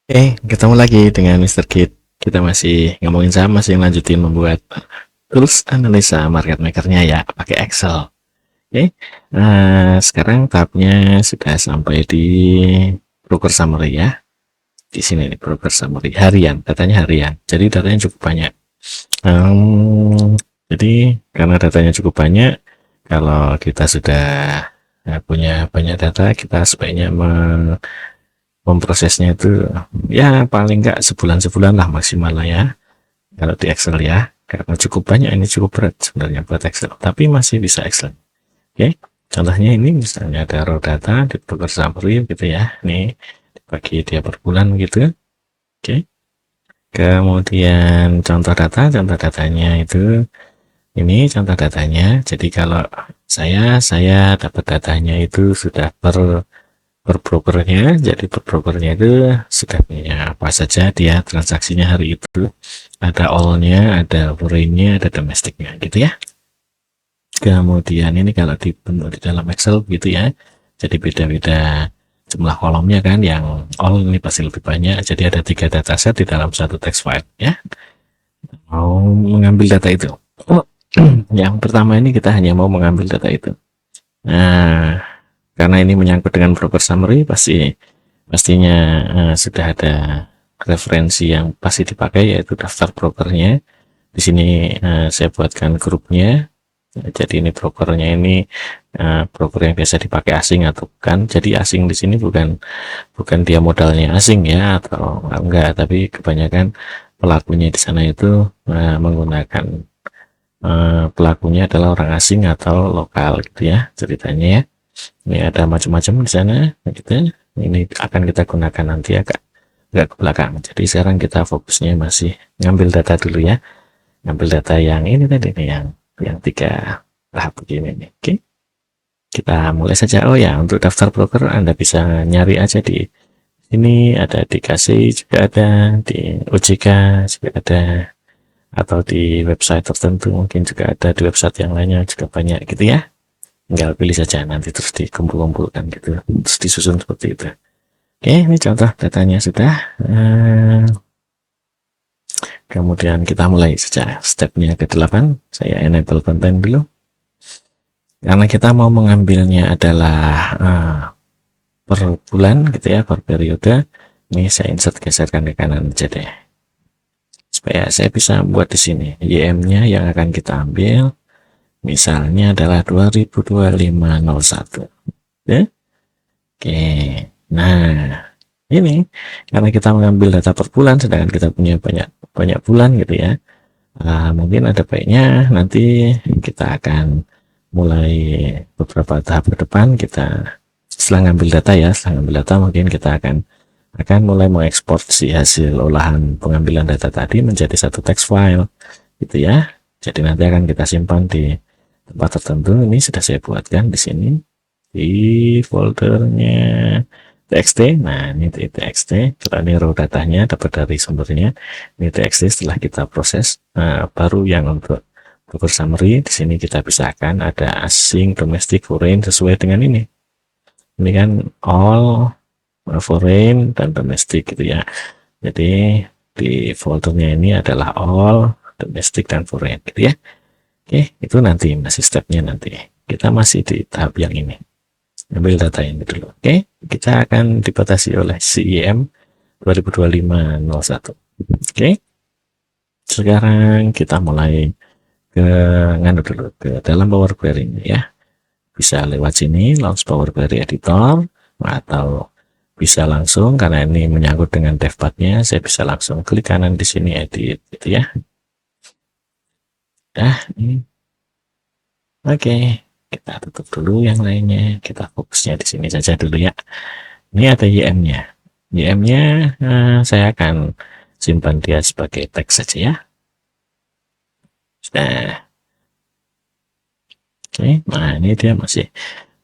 Ketemu lagi dengan Mister Kid. Kita masih ngomongin sama, masih lanjutin membuat tools analisa market makernya ya, pakai Excel. Sekarang tahapnya sudah sampai di broker summary ya. Di sini nih broker summary harian, datanya harian. Jadi datanya cukup banyak. Jadi karena datanya cukup banyak, kalau kita sudah punya banyak data, kita sebaiknya memprosesnya itu ya paling nggak sebulan-sebulan lah maksimal lah ya kalau di Excel ya, karena cukup banyak, ini cukup berat sebenarnya buat Excel tapi masih bisa Excel. Contohnya ini misalnya ada raw data di broker summary gitu ya, nih dibagi dia per bulan gitu. Kemudian contoh datanya itu, ini contoh datanya. Jadi kalau saya dapat datanya itu sudah per brokernya, jadi per brokernya itu sudah punya apa saja dia transaksinya hari itu, ada all-nya, ada foreign-nya, ada domestiknya gitu ya. Kemudian ini kalau dibentuk di dalam Excel gitu ya, jadi beda-beda jumlah kolomnya kan, yang all ini pasti lebih banyak, jadi ada 3 dataset di dalam satu text file ya. Mau mengambil data itu, yang pertama ini kita hanya mau mengambil data itu. Nah, karena ini menyangkut dengan broker summary, pastinya sudah ada referensi yang pasti dipakai, yaitu daftar brokernya. Di sini saya buatkan grupnya. Jadi ini brokernya ini broker yang biasa dipakai asing atau bukan. Jadi asing di sini bukan dia modalnya asing ya atau enggak, tapi kebanyakan pelakunya di sana itu menggunakan pelakunya adalah orang asing atau lokal gitu ya ceritanya ya. Ini ada macam-macam di sana gitu. Ini akan kita gunakan nanti agak ke belakang. Jadi sekarang kita fokusnya masih ngambil data dulu ya. Ngambil data yang ini tadi nih, yang 3 tahap begini nih. Oke. Kita mulai saja. Oh ya, untuk daftar broker Anda bisa nyari aja di sini, ada di KSI juga ada, di OJK juga ada, atau di website tertentu mungkin juga ada, di website yang lainnya juga banyak gitu ya. Tinggal pilih saja nanti terus dikumpul-kumpulkan gitu, terus disusun seperti itu. Oke, ini contoh datanya sudah. Kemudian kita mulai saja stepnya ke-8. Saya enable content dulu. Karena kita mau mengambilnya adalah per bulan gitu ya, per periode. Ini saya insert, geserkan ke kanan aja deh. Supaya saya bisa buat di sini YM-nya yang akan kita ambil. Misalnya adalah 2025-01. Ya? Oke. Nah, ini karena kita mengambil data per bulan, sedangkan kita punya banyak bulan gitu ya. Mungkin ada baiknya nanti kita akan mulai beberapa tahap ke depan, kita setelah ngambil data ya, mungkin kita akan mulai mengekspor si hasil olahan pengambilan data tadi menjadi satu text file gitu ya. Jadi nanti akan kita simpan di tempat tertentu. Ini sudah saya buatkan di sini di foldernya txt. Nah, ini txt. Kalau ini raw datanya dapat dari sumbernya, ini txt. Setelah kita proses, baru yang untuk broker summary di sini kita pisahkan, ada asing, domestik, foreign sesuai dengan ini. Ini kan all, foreign dan domestik gitu ya. Jadi di foldernya ini adalah all, domestik dan foreign gitu ya. Oke, itu nanti masih stepnya nanti. Kita masih di tahap yang ini. Ambil data ini dulu. Oke, kita akan dibatasi oleh CIM 2025-01. Oke. Sekarang kita mulai ke nganu dulu ke dalam Power Query ya. Bisa lewat sini launch Power Query Editor, atau bisa langsung, karena ini menyangkut dengan devpath-nya, saya bisa langsung klik kanan di sini edit gitu ya. Ini. Oke, kita tutup dulu yang lainnya, kita fokusnya di sini saja dulu ya. Ini ada YM-nya. YM-nya saya akan simpan dia sebagai teks saja ya. Oke, nah ini dia masih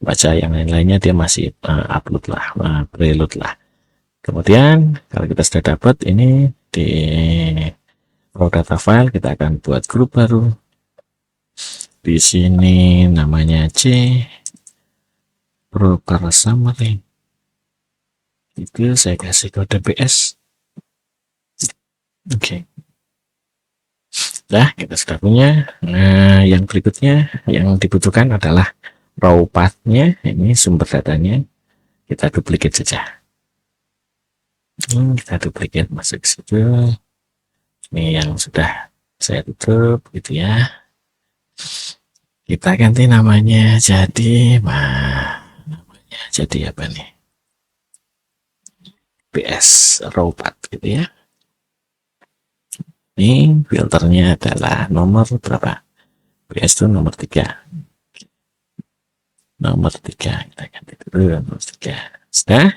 baca, yang lain-lainnya dia masih upload lah, preload lah. Kemudian kalau kita sudah dapat ini di raw data file, kita akan buat grup baru. Di sini namanya C broker summary. Itu saya kasih kode PS. Oke. Nah, kita sudah punya. Nah, yang berikutnya yang dibutuhkan adalah raw path-nya. Ini sumber datanya. Kita duplicate saja. Kita duplicate masuk ke situ. Ini yang sudah saya tutup gitu ya. Kita ganti namanya jadi namanya jadi apa nih? PS raw path gitu ya. Ini filternya adalah nomor berapa? PS itu nomor 3. Nomor 3 kita ganti dulu nomor 3. Sudah?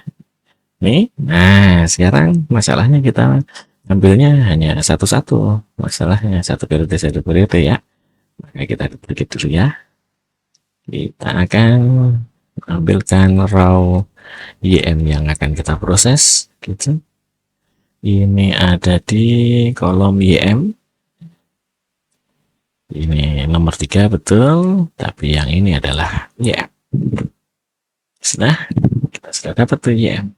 Nih. Nah, sekarang masalahnya kita ambilnya hanya satu-satu. Masalahnya satu periode ya. Maka kita duplicate dulu ya. Kita akan ambilkan raw YM yang akan kita proses gitu. Ini ada di kolom YM. Ini nomor 3 betul, tapi yang ini adalah YM. Kita sudah dapat tuh YM.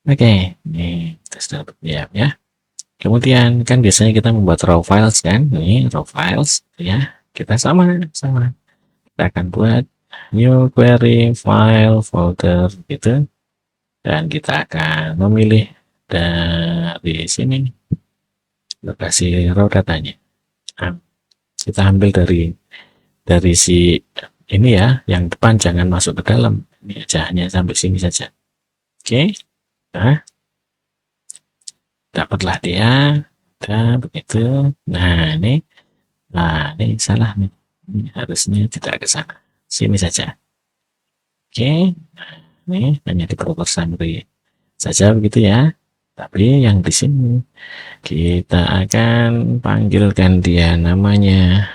Oke, ini kita sudah dapat YM ya. Kemudian kan biasanya kita membuat raw files kan, ini raw files ya. Kita sama. Kita akan buat new query file folder gitu, dan kita akan memilih dari sini lokasi raw datanya. Nah, kita ambil dari si ini ya, yang depan jangan masuk ke dalam. Ini aja, hanya sampai sini saja. Oke. Nah, dapatlah dia. Dan begitu. Nah, ini salah nih. Ini harusnya tidak ke sana. Sini saja. Oke. Nah, ini hanya di proper summary saja begitu ya. Tapi yang di sini kita akan panggilkan dia namanya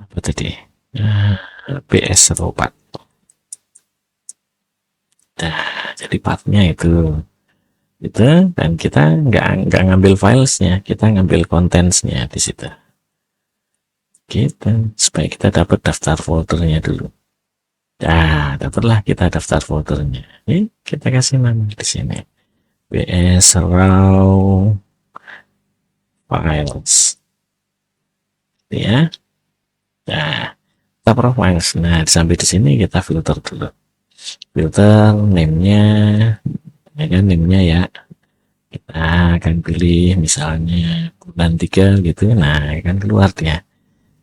apa tadi? PS Ropat. Nah, jadi partnya itu dan kita nggak ngambil filesnya, kita ngambil contents-nya di situ. Kita supaya kita dapat daftar foldernya dulu. Nah, dapatlah kita daftar foldernya. Ini kita kasih nama di sini. PS raw files. Ya. Nah, kita profiles. Nah, sampai di sini kita filter dulu. Filter name-nya, ya kan name-nya ya. Kita akan pilih misalnya bulan 3 gitu. Nah, kan keluar dia.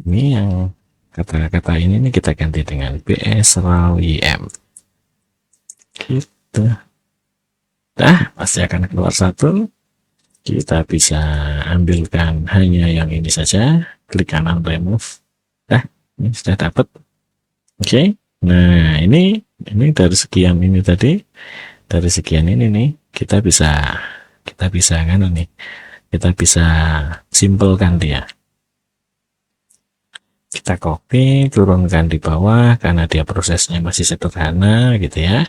Ini yang kata-kata ini kita ganti dengan PS raw IM. Gitu. Nah, pasti akan keluar satu. Kita bisa ambilkan hanya yang ini saja. Klik kanan remove. Nah, ini sudah dapat. Oke. Nah, ini dari sekian ini tadi, dari sekian ini nih, kita bisa kan nih, kita bisa simpelkan dia. Kita copy, turunkan di bawah karena dia prosesnya masih sederhana gitu ya.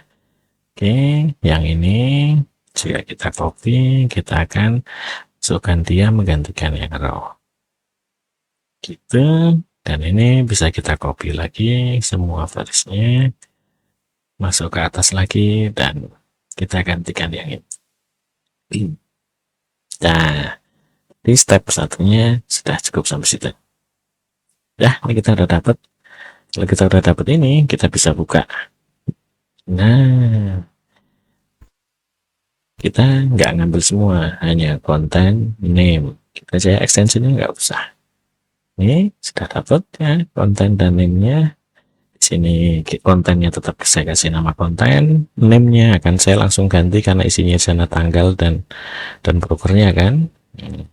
Oke, yang ini jika kita copy, kita akan masukkan dia menggantikan yang raw. Gitu. Dan ini bisa kita copy lagi semua barisnya, masuk ke atas lagi, dan kita gantikan yang ini. Nah, di step satunya sudah cukup sampai situ. Ya, ini kita udah dapat. Kalau kita udah dapat ini, kita bisa buka. Nah, kita nggak ngambil semua, hanya konten name. Kita saja extensionnya nggak usah. Ini sudah dapat ya konten dan name-nya. Di sini kontennya tetap saya kasih nama konten, name-nya akan saya langsung ganti karena isinya sana tanggal dan propernya kan.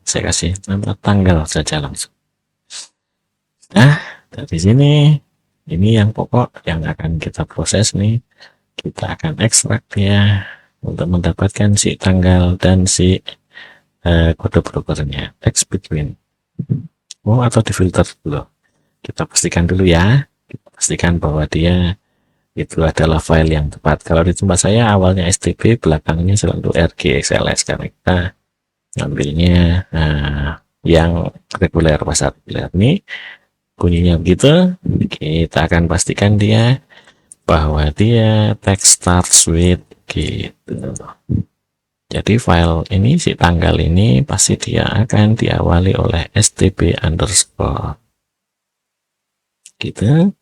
Saya kasih nama tanggal saja langsung. Nah, dari sini ini yang pokok yang akan kita proses nih. Kita akan ekstrak ya untuk mendapatkan si tanggal dan si kode brokernya, text between. Atau difilter dulu. Kita pastikan dulu ya. Kita pastikan bahwa dia itu adalah file yang tepat. Kalau di tempat saya awalnya STP, belakangnya selalu RGXLS karena kita ngambilnya yang reguler, pasar reguler. Ini bunyinya begitu. Kita akan pastikan dia bahwa dia text starts with gitu. Jadi file ini, si tanggal ini pasti dia akan diawali oleh stb underscore gitu.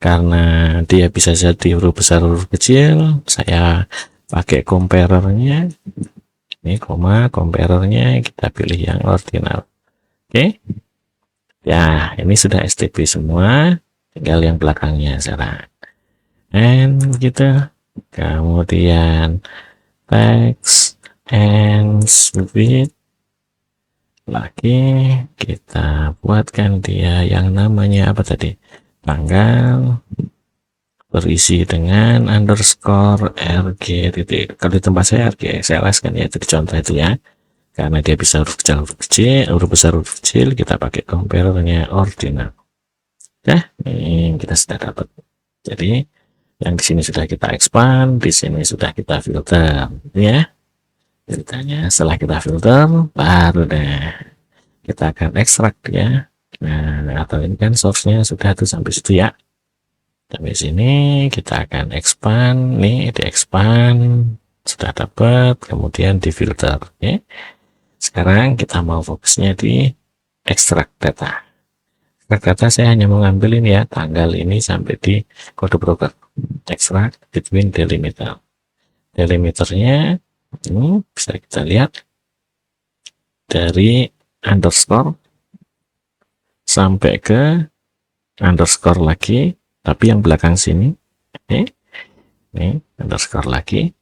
Karena dia bisa jadi huruf besar huruf kecil, saya pakai comparernya ini, koma, comparernya kita pilih yang ordinal. Oke, ya ini sudah stb semua, tinggal yang belakangnya sekarang. And gitu, kemudian text and with lagi kita buatkan dia yang namanya apa tadi, tanggal, berisi dengan underscore rg titik. Kalau di tempat saya rg XLS kan ya, itu contoh itu ya, karena dia bisa huruf kecil huruf kecil, huruf besar huruf kecil, kita pakai comparernya ordinal. Nah, ini kita sudah dapat. Jadi yang di sini sudah kita expand, di sini sudah kita filter ya. Ceritanya setelah kita filter, baru deh kita akan ekstrak ya. Nah, atau ini kan source-nya sudah tuh sampai situ ya. Sampai sini kita akan expand, nih di expand sudah dapat, kemudian di filter ya. Sekarang kita mau fokusnya di ekstrak data. Ekstrak data saya hanya mau ngambil ini ya, tanggal ini sampai di kode broker. Extract between delimiter. Delimiternya ini bisa kita lihat dari underscore sampai ke underscore lagi, tapi yang belakang sini ini underscore lagi,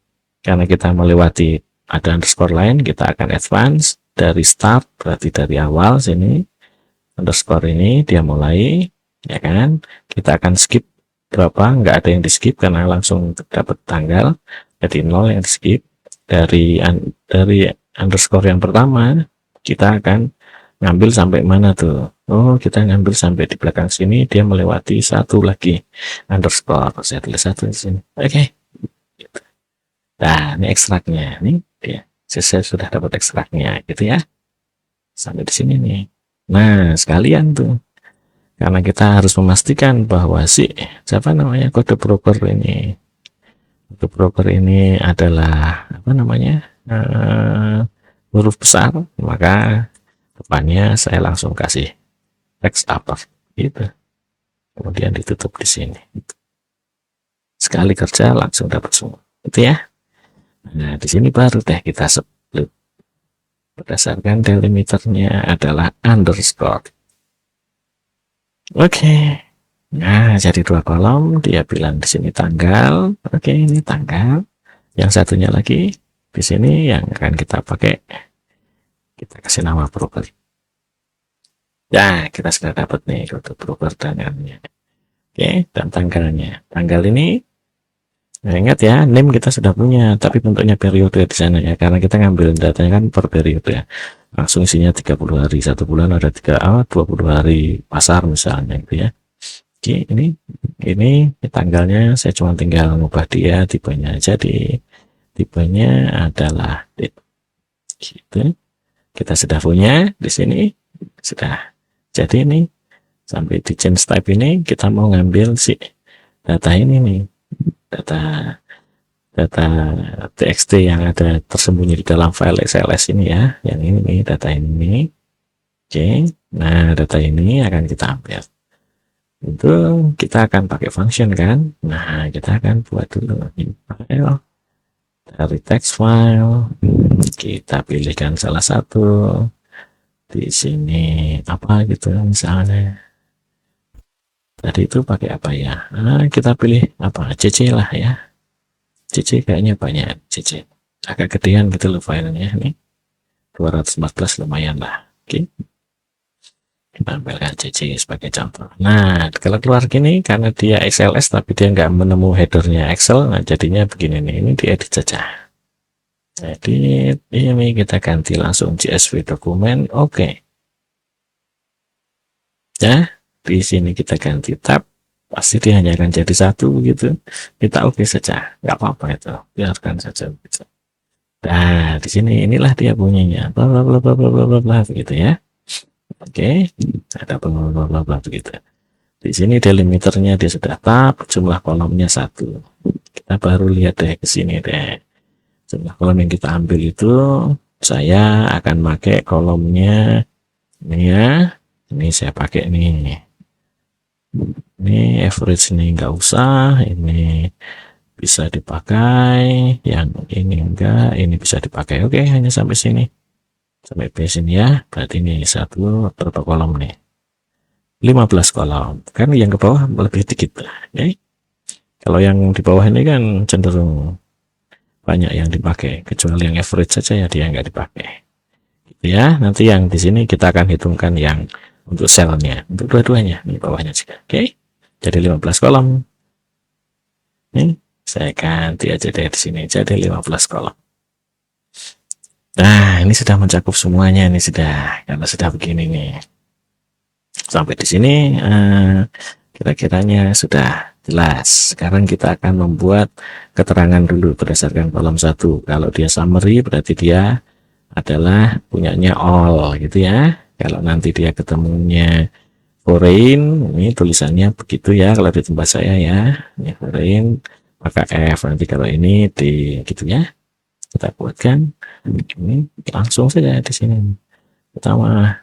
karena kita melewati ada underscore lain, kita akan advance dari start, berarti dari awal sini underscore ini dia mulai ya kan, kita akan skip berapa, nggak ada yang di skip karena langsung dapat tanggal, jadi 0 yang di skip. Dari underscore yang pertama kita akan ngambil sampai mana tuh, oh kita ngambil sampai di belakang sini, dia melewati satu lagi underscore, saya tulis satu di sini. Oke. Nah ini ekstraknya, nih dia, saya sudah dapat ekstraknya gitu ya, sampai di sini nih. Nah sekalian tuh, karena kita harus memastikan bahwa si siapa namanya kode broker ini, kode broker ini adalah apa namanya, huruf besar, maka depannya saya langsung kasih text upper gitu, kemudian ditutup di sini. Sekali kerja langsung dapat semua gitu ya. Nah di sini baru deh kita split berdasarkan delimiternya adalah underscore. Oke. Nah jadi dua kolom, dia bilang di sini tanggal. Oke, ini tanggal. Yang satunya lagi di sini yang akan kita pakai, kita kasih nama broker. Ya kita sudah dapat nih kode broker tanggalnya. Oke, dan tanggalnya, tanggal ini, nah ingat ya, name kita sudah punya, tapi bentuknya periode di sana ya, karena kita ngambil datanya kan per periode ya, langsung isinya 30 hari, satu bulan ada 20 hari pasar misalnya gitu ya. Oke, ini tanggalnya saya cuma tinggal ngubah dia tipenya aja, di tipenya adalah date gitu. Kita sudah punya di sini, sudah jadi ini sampai di change type ini kita mau ngambil si data ini nih, data txt yang ada tersembunyi di dalam file XLS ini ya, yang ini nih, data ini. Oke, nah data ini akan kita ambil, itu kita akan pakai function kan. Nah kita akan buat dulu ini file, dari text file kita pilihkan salah satu di sini apa gitu misalnya. Tadi itu pakai apa ya? Nah, kita pilih apa? CC lah ya. CC kayaknya banyak. CC agak gedean gitu loh filenya nih. 214 lumayan lah. Oke. Kita ambilkan CC sebagai contoh. Nah, kalau keluar gini karena dia XLS tapi dia nggak menemu headernya Excel, nah jadinya begini nih. Ini diedit saja. Jadi ini kita ganti langsung CSV dokumen. Oke. Ya. Di sini kita ganti tab, pasti dia hanya akan jadi satu gitu, kita oke saja, nggak apa-apa, itu biarkan saja gitu. Nah di sini inilah dia bunyinya bla bla bla bla bla bla bla gitu ya. Oke, ada bla bla bla bla begitu. Di sini delimiternya dia sudah tab, jumlah kolomnya 1. Kita baru lihat deh ke sini deh, Setelah kolom yang kita ambil itu, saya akan pakai kolomnya ini ya. Ini saya pakai nih. Ini average ini enggak usah, ini bisa dipakai, yang ini enggak, ini bisa dipakai. Oke, hanya sampai sini. Sampai B sini ya. Berarti ini satu berapa kolom nih? 15 kolom. Kan yang ke bawah lebih dikit. Oke. Kalau yang di bawah ini kan cenderung banyak yang dipakai, kecuali yang average saja ya dia nggak dipakai. Gitu ya. Nanti yang di sini kita akan hitungkan yang untuk selnya, untuk dua-duanya, ini bawahnya juga. Oke. Jadi 15 kolom. Ini saya ganti aja dari sini jadi 15 kolom. Nah, ini sudah mencakup semuanya, ini sudah, karena sudah begini nih. Sampai di sini kira-kiranya sudah jelas. Sekarang kita akan membuat keterangan dulu berdasarkan kolom 1. Kalau dia summary berarti dia adalah punyanya all gitu ya. Kalau nanti dia ketemunya foreign, ini tulisannya begitu ya kalau di tempat saya ya. Ini foreign maka F, nanti kalau ini D gitu ya. Kita buatkan ini langsung saja di sini. Pertama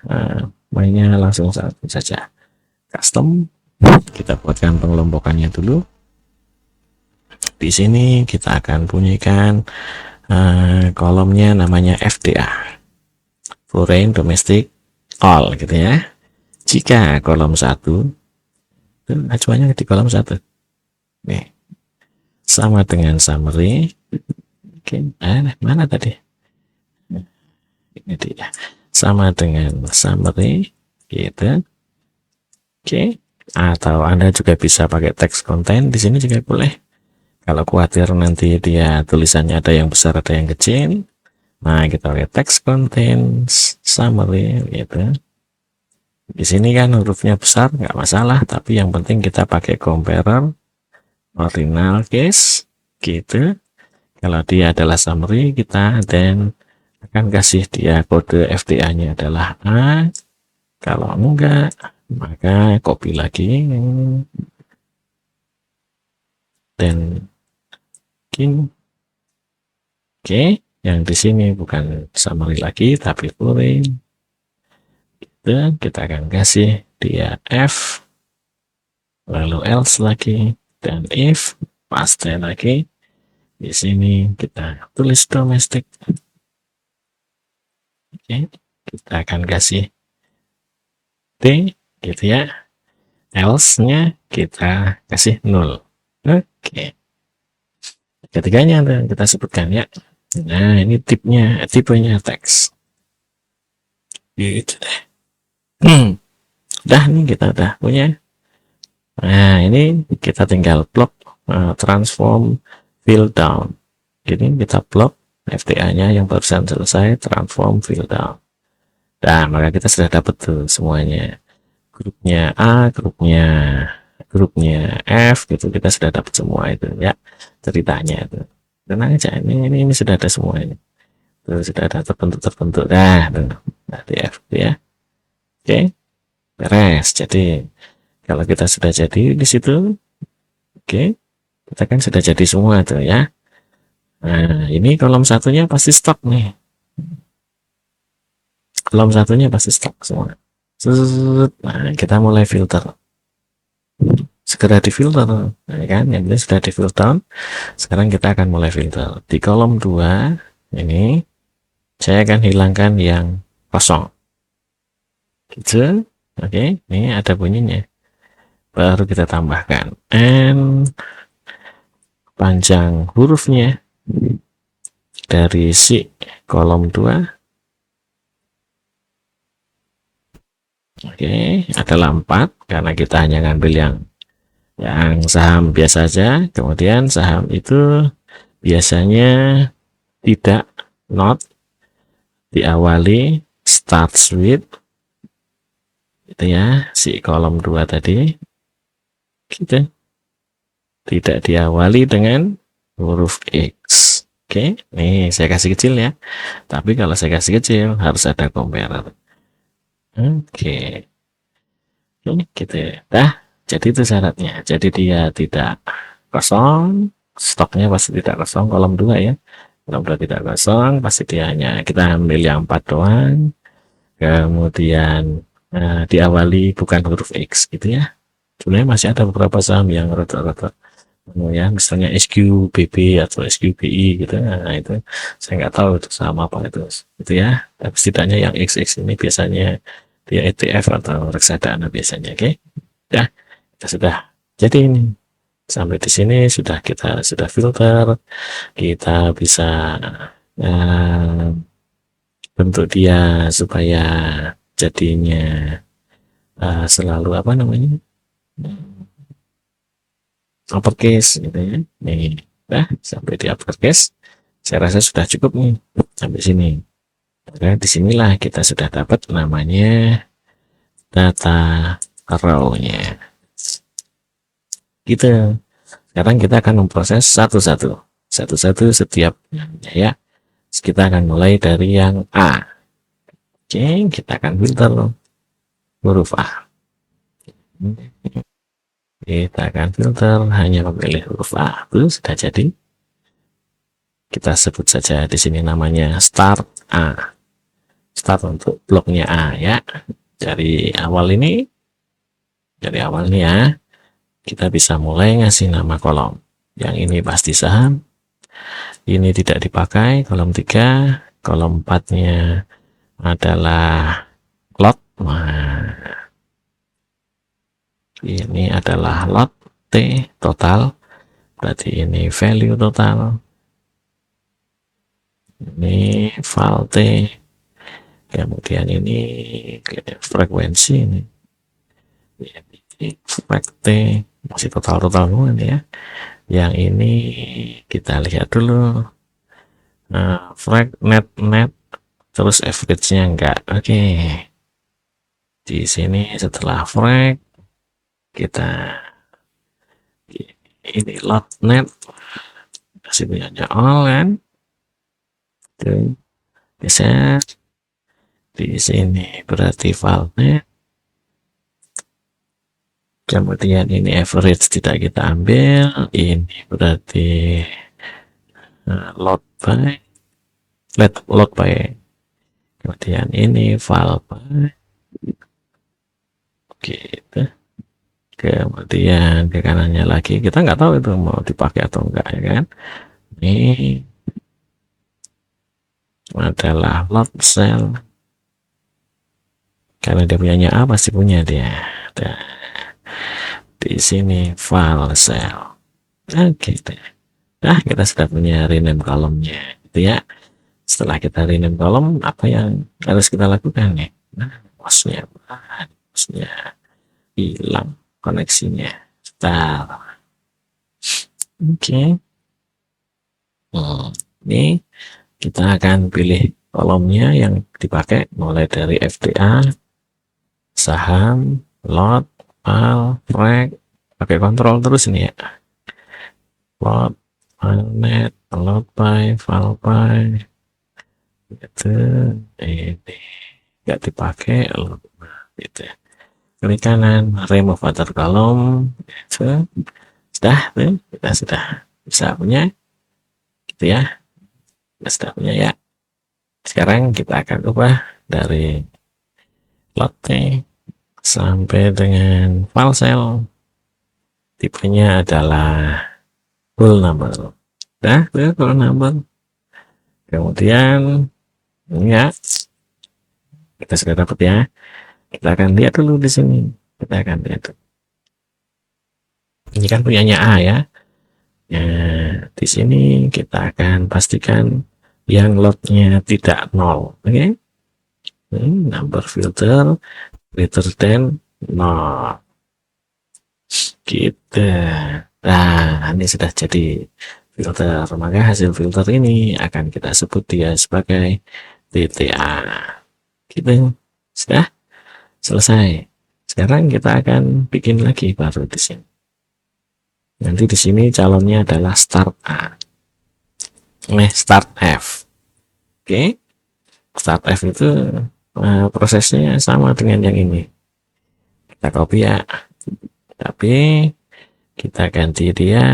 mainnya langsung saja custom, kita buatkan pengelompokannya dulu. Di sini kita akan bunyikan kolomnya namanya FDA, foreign domestic all gitu ya. Jika kolom 1 acuannya di kolom 1 nih sama dengan summary. Oke, mana tadi ini dia, sama dengan summary gitu. Oke, atau Anda juga bisa pakai text content di sini juga boleh. Kalau khawatir nanti dia tulisannya ada yang besar ada yang kecil, nah kita pakai text content summary gitu. Di sini kan hurufnya besar nggak masalah, tapi yang penting kita pakai comparer ordinal case gitu. Kalau dia adalah summary, kita dan akan kasih dia kode FDA-nya adalah A. Kalau enggak, maka copy lagi dan bikin. Oke, yang di sini bukan summary lagi tapi foreign. Kita akan kasih dia F, lalu else lagi, dan if paste lagi. Di sini kita tulis domestic. Oke, kita akan kasih D gitu ya. Else-nya kita kasih 0. Oke. Ketiganya kita sebutkan ya. Nah, ini tipenya teks. Gitu deh. Udah nih kita udah punya. Nah, ini kita tinggal blok transform fill down. Jadi kita blok FTA-nya yang barusan selesai transform fill down. Nah, maka kita sudah dapat tuh semuanya. Grupnya A, grupnya F gitu, kita sudah dapat semua itu ya ceritanya itu. Tenang aja, ini sudah ada semuanya. Tuh, sudah ada terbentuk. Nah, di F ya. Oke. Beres. Jadi kalau kita sudah jadi di situ, oke, kita kan sudah jadi semua tuh ya. Nah, ini kolom satunya pasti stok nih. Kolom satunya pasti stok semua. Nah, kita mulai filter. Segera di filter, nah, kan? Yang ini sudah di filter. Sekarang kita akan mulai filter. Di kolom 2 ini saya akan hilangkan yang kosong. Gitu. Oke, ini ada bunyinya. Baru kita tambahkan n panjang hurufnya dari si kolom 2. Oke, adalah 4 karena kita hanya ngambil yang saham biasa saja. Kemudian saham itu biasanya tidak not diawali starts with itu ya, si kolom 2 tadi gitu, tidak diawali dengan huruf X. Oke, nih saya kasih kecil ya, tapi kalau saya kasih kecil harus ada comparer. Oke, gitu ya. Jadi itu syaratnya, jadi dia tidak kosong, stoknya pasti tidak kosong kolom 2 ya. Kalau udah tidak kosong, pasti dia hanya kita ambil yang 4 doang, kemudian diawali bukan huruf X gitu ya. Sebenarnya masih ada beberapa saham yang rata-rata ya, misalnya SQBB atau SQBI gitu. Nah, itu saya nggak tahu itu saham apa itu ya. Tapi setidaknya yang XX ini biasanya dia ETF atau reksadana biasanya. Oke, ya kita sudah. Jadi ini sampai di sini kita sudah filter, kita bisa eh, bentuk dia supaya jadinya selalu apa namanya, uppercase gitu ya. Nih, nah sampai di uppercase, saya rasa sudah cukup nih sampai sini. Nah, disinilah kita sudah dapat namanya data row-nya. Gitu. Sekarang kita akan memproses satu-satu setiap ya. Kita akan mulai dari yang A. Oke, kita akan filter huruf A. Kita akan filter hanya memilih huruf A. Itu sudah jadi. Kita sebut saja di sini namanya start A. Start untuk bloknya A ya. Dari awal ini ya, kita bisa mulai ngasih nama kolom. Yang ini pasti saham. Ini tidak dipakai. Kolom 3, kolom 4-nya adalah lot. Nah, ini adalah lot T total. Berarti ini value total. Ini file T. Kemudian ini frekuensi ini. Frek T masih total semua nih ya. Yang ini kita lihat dulu. Frek net terus average-nya enggak. Oke. Di sini setelah frek kita ini lot net masih punyanya all kan. Tuh. Geser di sini berarti file net. Kemudian ini average tidak kita ambil, ini berarti load by, kemudian ini file by, gitu. Kemudian ke kanannya lagi, kita nggak tahu itu mau dipakai atau enggak ya kan. Ini adalah load cell, karena dia punyanya A pasti punya dia. Di sini file cell. Oke, nah kita sudah punya rename kolomnya gitu ya. Setelah kita rename kolom, apa yang harus kita lakukan nih? Nah, hostnya hilang koneksinya. Sebentar. Oke. Ini kita akan pilih kolomnya yang dipakai mulai dari FDA, saham, lot, file, frag, pakai kontrol terus ini ya. Lot, file net, lot by, file by, gitu. Ini nggak dipakai, gitu ya. Klik kanan, remove other column, gitu. Sudah, kita sudah bisa punya, gitu ya. Kita sudah punya ya. Sekarang kita akan ubah dari lot T sampai dengan file cell. Tipenya adalah whole number. Nah, whole number. Kemudian ya, kita sudah dapat ya. Kita akan lihat dulu di sini. Kita akan lihat. Ini kan punyanya A ya. Nah, di sini kita akan pastikan yang lotnya tidak nol. Oke. Number filter greater than 0. Gitu. Nah, ini sudah jadi filter. Maka hasil filter ini akan kita sebut dia sebagai TTA. Gitu. Sudah selesai. Sekarang kita akan bikin lagi baru di sini. Nanti di sini calonnya adalah start A. Start F. Oke. Start F itu prosesnya sama dengan yang ini. Kita copy ya. Tapi kita ganti dia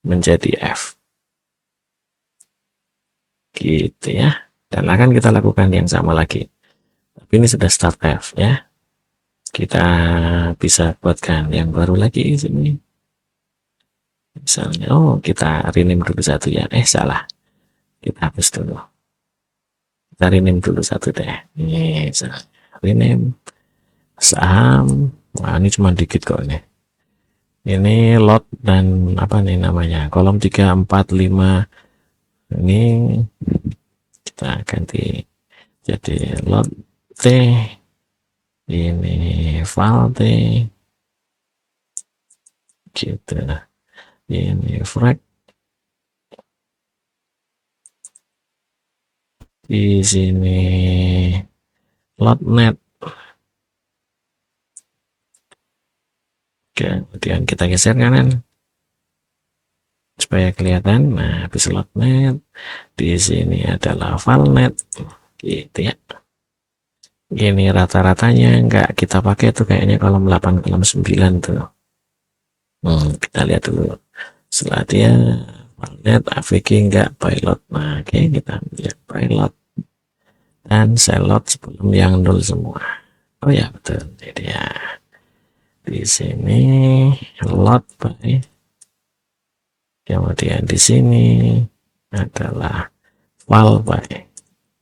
menjadi F. gitu ya. Dan akan kita lakukan yang sama lagi. Tapi ini sudah start F ya. Kita bisa buatkan yang baru lagi di sini. Misalnya, oh kita rename dulu satu ya. Salah. Kita hapus dulu. Kita rename dulu satu deh. Ini rename saham. Wah, ini cuma dikit kok ini. Ini lot dan apa nih namanya? Kolom 3, 4, 5. Ini kita ganti jadi lot T. Ini file T. Gitu. Ini frag. Di sini lotnet. Kemudian kita geser kanan supaya kelihatan. Nah, habis lotnet di sini adalah filenet gitu ya. Ini rata-ratanya enggak kita pakai tuh kayaknya kolom 8, kolom 9 tuh. Kita lihat dulu. Setelah dia filenet AVG enggak pilot. Nah, oke, kita lihat pilot dan selot sebelum yang 0 semua. Oh ya, betul. Jadi ya. Di sini lot by, kemudian di sini adalah file by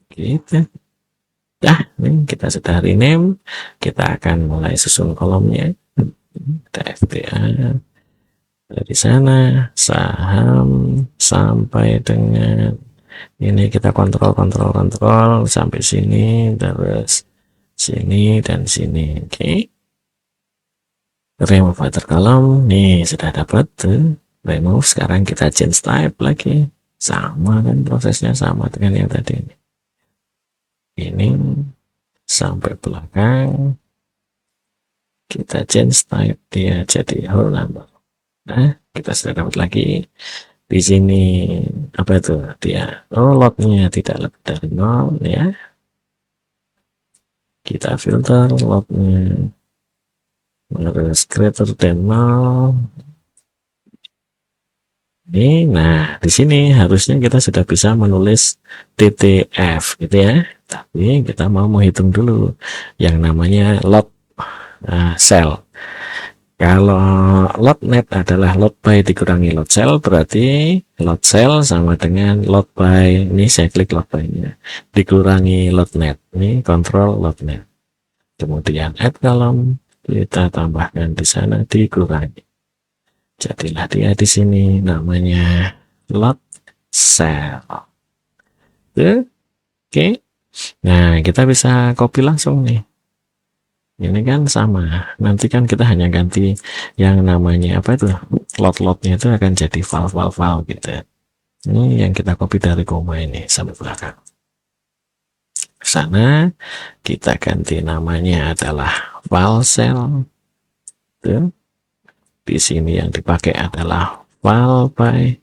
gitu. Ini kita sudah rename. Kita akan mulai susun kolomnya. Ada FTA dari sana, saham sampai dengan ini kita kontrol sampai sini, terus sini dan sini. Oke. Remove outer column. Nih sudah dapat tuh remove. Sekarang kita change type lagi. Sama kan prosesnya, sama dengan yang tadi. Ini sampai belakang. Kita change type dia jadi whole number. Nah, kita sudah dapat lagi. Di sini apa itu dia? Oh, lotnya tidak lebih dari 0 ya. Kita filter lotnya harus greater than 0. Ini, nah di sini harusnya kita sudah bisa menulis TTF gitu ya. Tapi kita mau menghitung dulu yang namanya lot cell. Kalau lotnet adalah lot by dikurangi lot cell, berarti lot cell sama dengan lot by, ini saya klik lot by-nya, dikurangi lotnet. Ini kontrol lotnet. Kemudian add column, kita tambahkan di sana dikurangi. Jadilah dia di sini namanya lot cell. Oke. Nah, kita bisa copy langsung nih. Ini kan sama. Nanti kan kita hanya ganti yang namanya apa itu? Lot-lotnya itu akan jadi file gitu. Ini yang kita copy dari koma ini sampai belakang. Sana kita ganti namanya adalah file cell. Tuh. Di sini yang dipakai adalah file by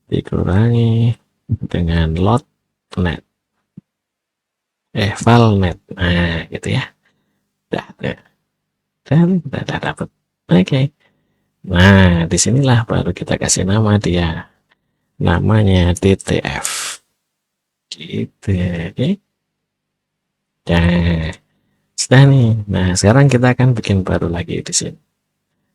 dikurangi dengan lotnet. Filenet. Nah, gitu ya. Dan udah dapat. Oke. Nah, disinilah baru kita kasih nama dia. Namanya TTF. Gitu ya. Oke. Nah, sudah nih. Nah, sekarang kita akan bikin baru lagi di sini.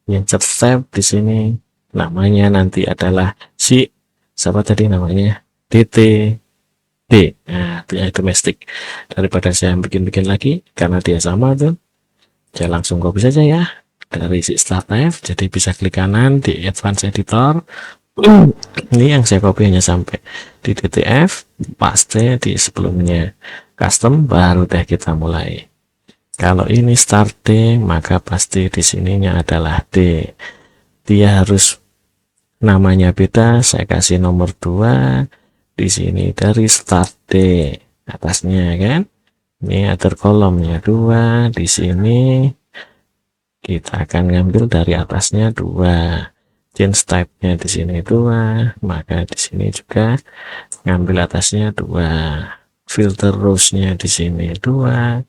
Insert step di sini namanya nanti adalah siapa tadi namanya? DTD. Nah, dia domestik. Daripada saya bikin lagi karena dia sama tuh. Saya langsung copy saja ya dari si start type. Jadi bisa klik kanan di advanced editor. Ini yang saya copy hanya sampai di DTF, paste di sebelumnya custom, baru deh kita mulai. Kalau ini start D, maka pasti di sininya adalah D. Dia harus namanya beda. Saya kasih nomor 2 di sini dari start D atasnya kan. Ini other kolomnya 2, di sini kita akan ngambil dari atasnya 2. Change type-nya di sini 2, maka di sini juga ngambil atasnya 2. Filter rows-nya di sini 2,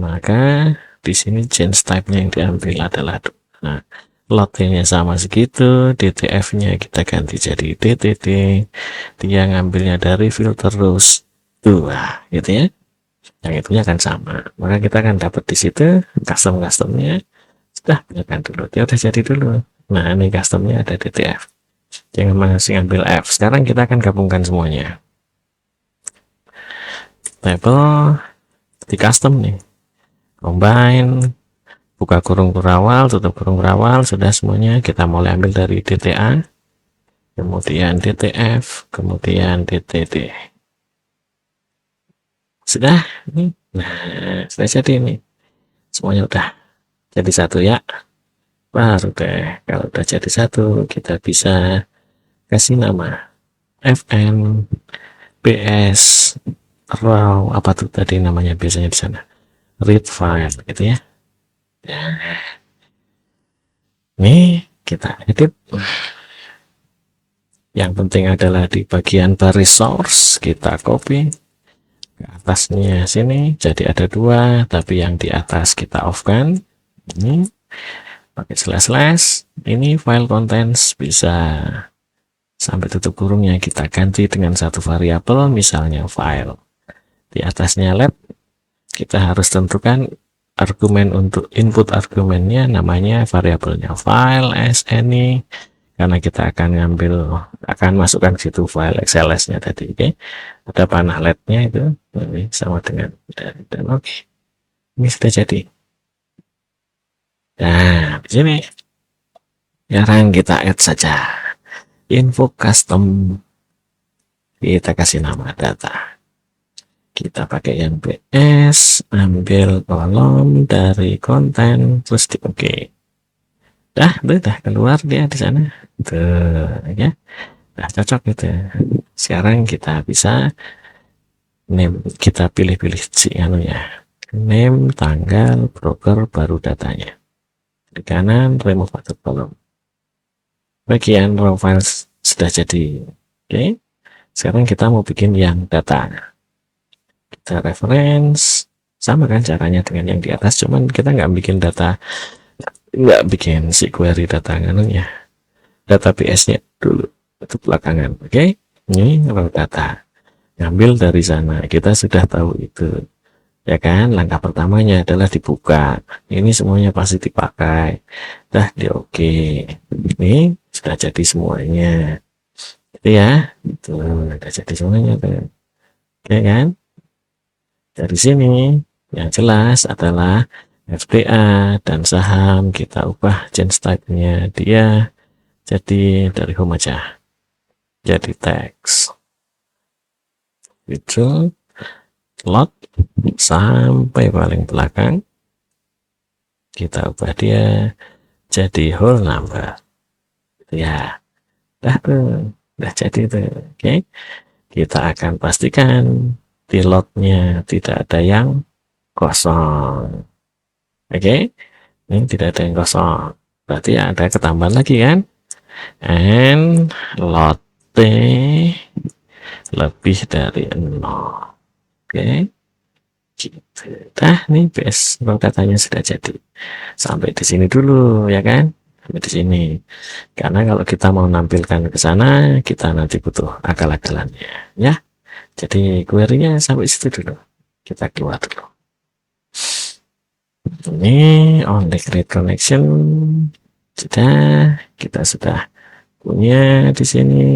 maka di sini change type-nya yang diambil adalah 2. Nah, loadnya sama segitu, DTF-nya kita ganti jadi DTD, dia ngambilnya dari filter terus tuh, gitu ya. Yang itunya kan sama, maka kita akan dapat di situ customnya sudah biarkan dulu, dia udah jadi dulu. Nah, ini customnya ada DTF, jangan masih ngambil F. Sekarang kita akan gabungkan semuanya. Label di custom nih, combine, buka kurung berawal, tutup kurung berawal, sudah semuanya. Kita mulai ambil dari DTA, kemudian DTF, kemudian DTD. Sudah ini, nah sudah jadi ini, semuanya udah jadi satu ya. Baru deh, kalau udah jadi satu, kita bisa kasih nama FN, BS, raw, apa tuh tadi namanya biasanya di sana, read file, gitu ya. Nah, ini kita edit. Yang penting adalah di bagian baris source kita copy ke atasnya sini, jadi ada dua, tapi yang di atas kita off kan. Ini pakai slash. Ini file contents bisa sampai tutup kurungnya kita ganti dengan satu variabel, misalnya file. Di atasnya lab, kita harus tentukan argumen untuk input argumennya, namanya variabelnya file as any, karena kita akan masukkan ke situ file XLS-nya tadi. Oke, ada panah LED-nya itu sama dengan dan oke. Ini sudah jadi. Nah, di sini sekarang kita add saja info custom, kita kasih nama data, kita pakai yang BS, ambil kolom dari konten, terus di oke. Udah keluar dia di sana tuh ya. Nah, cocok gitu ya. Sekarang kita bisa name, kita pilih-pilih si anunya, name, tanggal, broker, baru datanya di kanan, remove atau column. Bagian raw files sudah jadi. Oke, sekarang kita mau bikin yang data, kita reference, sama kan caranya dengan yang di atas, cuman kita nggak bikin data, nggak bikin si query data anunya, data PS-nya dulu, itu belakangan. Oke, ini raw data, ngambil dari sana, kita sudah tahu itu ya kan. Langkah pertamanya adalah dibuka, ini semuanya pasti dipakai, di oke. Ini sudah jadi semuanya itu ya, itu udah jadi semuanya tuh. Oke kan, dari sini yang jelas adalah FBA dan saham kita ubah change type-nya dia jadi dari home aja, jadi teks itu lot sampai paling belakang, kita ubah dia jadi whole number ya. Udah jadi tuh. Oke, kita akan pastikan di lotnya tidak ada yang kosong. Oke, ini tidak ada yang kosong, berarti ada ketambahan lagi kan, and lot T lebih dari 0. Oke, gitu. Nih base katanya sudah jadi. Sampai di sini dulu ya kan, sampai di sini, karena kalau kita mau nampilkan ke sana kita nanti butuh akal-akalannya ya. Jadi query-nya sampai situ dulu, kita keluar dulu. Ini only create connection sudah, kita sudah punya di sini.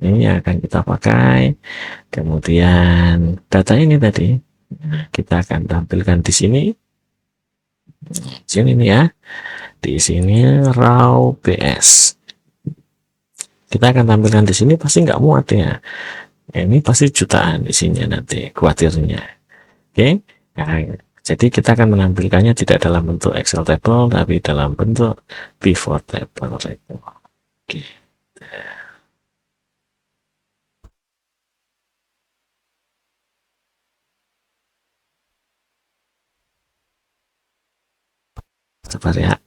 Ini akan kita pakai. Kemudian data ini tadi kita akan tampilkan di sini. Sini nih ya. Di sini raw BS. Kita akan tampilkan di sini, pasti nggak muat ya. Ini pasti jutaan isinya nanti, khawatirnya. Oke. Nah, jadi kita akan menampilkannya tidak dalam bentuk Excel table, tapi dalam bentuk pivot table. Oke. Sabar ya.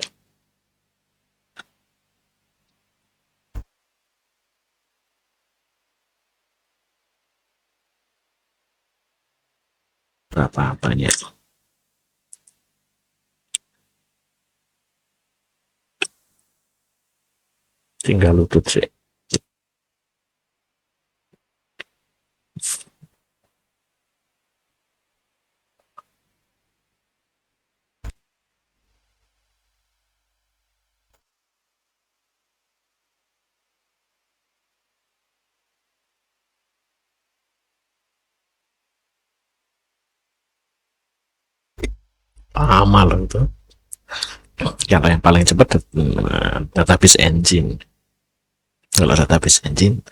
Berapa banyak? tinggal lutut sih. Lama loh itu. Kalau yang paling cepat database engine. Kalau database engine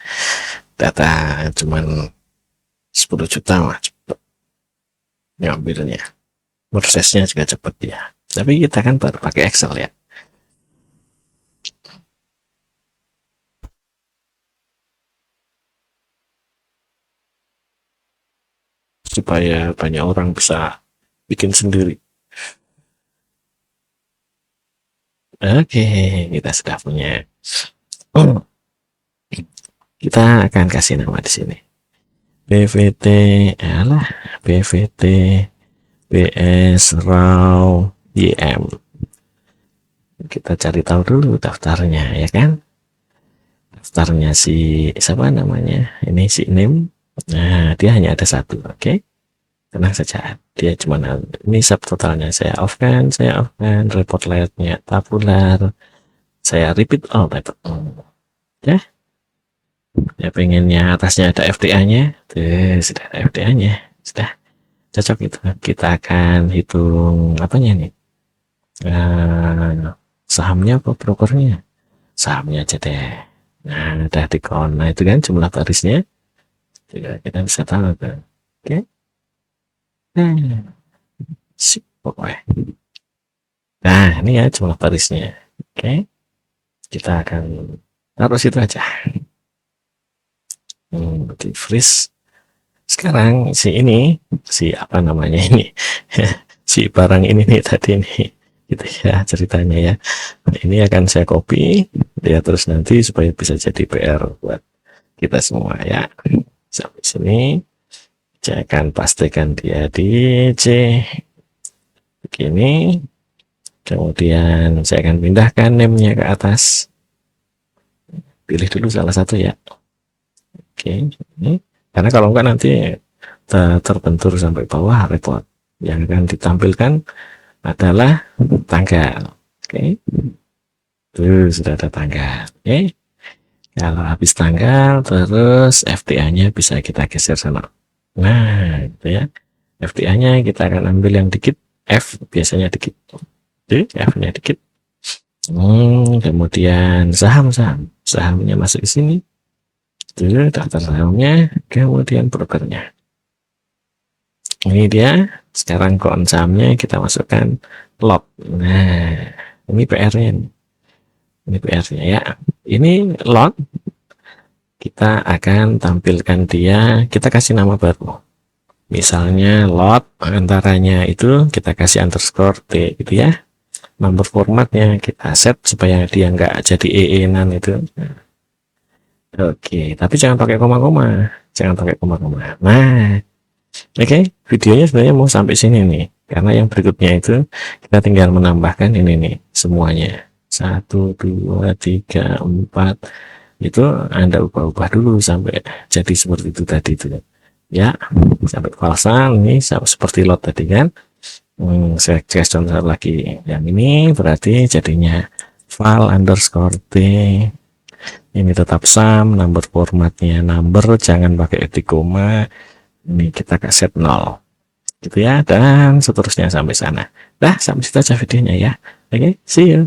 data cuman 10 juta mah cepet ngambilnya, prosesnya juga cepet ya. Tapi kita kan baru pakai Excel ya. Supaya banyak orang bisa bikin sendiri. Oke, kita sudah punya. Oh, kita akan kasih nama di sini. BVT, alah, BVT BS RAW YM. Kita cari tahu dulu daftarnya ya kan. Daftarnya si siapa namanya? Ini si name. Nah, dia hanya ada satu, oke. Tenang saja, dia cuma ini subtotalnya saya off kan, report layoutnya tabular, saya repeat all report. Ya, ya pengennya atasnya ada FTA-nya, tuh sudah ada FTA-nya, sudah cocok itu. Kita akan hitung apanya nih? Sahamnya apa brokernya? Sahamnya aja deh. Nah, udah di count. Nah, itu kan jumlah barisnya. Juga kita bisa tahu kan. Oke. Sip, pokoknya. Nah, ini ya jumlah barisnya. Oke. Kita akan taruh situ aja. Di freeze. Sekarang si ini, si apa namanya ini, si barang ini nih tadi nih, gitu ya ceritanya ya. Nah, ini akan saya copy, ya terus nanti supaya bisa jadi PR buat kita semua ya. Sampai sini, saya akan pastikan dia di C, begini. Kemudian saya akan pindahkan name-nya ke atas. Pilih dulu salah satu ya. Oke, ini. Karena kalau enggak nanti terbentur sampai bawah repot. Yang akan ditampilkan adalah tanggal. Oke. Tuh, sudah ada tanggal. Oke. Kalau habis tanggal, terus FTA-nya bisa kita geser sana. Nah, gitu ya. FTA-nya kita akan ambil yang dikit. F biasanya dikit. Tuh, F-nya dikit. Kemudian sahamnya masuk ke sini. Tuh, daftar sahamnya, kemudian brokernya. Ini dia. Sekarang koin sahamnya kita masukkan lot. Nah, ini PR-nya. Ini PR-nya ya. Ini lot. Kita akan tampilkan dia. Kita kasih nama baru. Misalnya lot antaranya itu kita kasih underscore T gitu ya. Number formatnya kita set supaya dia nggak jadi EE-nan itu. Oke, tapi jangan pakai koma-koma. Jangan pakai koma-koma. Nah, oke, videonya sebenarnya mau sampai sini nih. Karena yang berikutnya itu kita tinggal menambahkan ini nih semuanya. 1, 2, 3, 4. Itu Anda ubah-ubah dulu sampai jadi seperti itu tadi itu. Ya, sampai falsa ini seperti lot tadi kan. Saya kasih contoh lagi. Yang ini berarti jadinya file underscore T. Ini tetap sum, number formatnya number, jangan pakai koma. Ini kita set 0 gitu ya, dan seterusnya sampai sana. Dah, sampai situ aja videonya ya. Oke, see you.